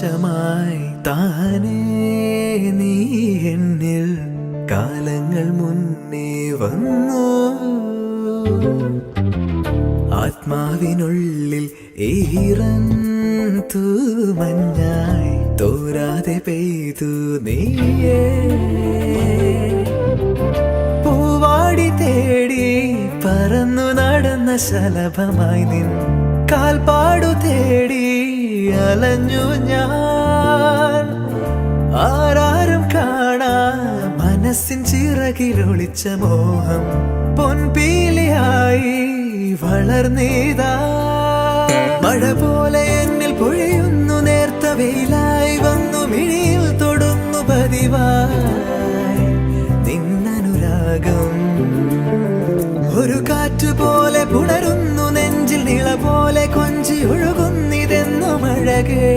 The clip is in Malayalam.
ആകാശമായി താനേ നീ എന്നിൽ കാലങ്ങൾ മുന്നേ വന്നു. ആത്മാവിനുള്ളിൽ ഈറൻ തൂമഞ്ഞായി തോരാതെ പെയ്തു നീയേ. പൂവാടി തേടി പറന്നു നടന്ന ശലഭമായി നിൻ കാൽപ്പാടു തേടി അലഞ്ഞു ഞാൻ. ആരാരും കാണാ മനസ്സിൻ ചിറകിലൊളിച്ച മോഹം പൊൻപീലിയായി വളർന്നീതാ. മഴ പോലെ എന്നിൽ പൊഴിയുന്നു, നേർത്ത വെയിലായി വന്നു മിഴിയിൽ തൊടുന്നു പതിവായി നിന്നനുരാഗം. ഒരു കാറ്റ് പോലെ പുണരുന്നു നെഞ്ചിൽ, നിള പോലെ കൊഞ്ചി ഒഴുകുന്നിതെന്നും അഴകേ.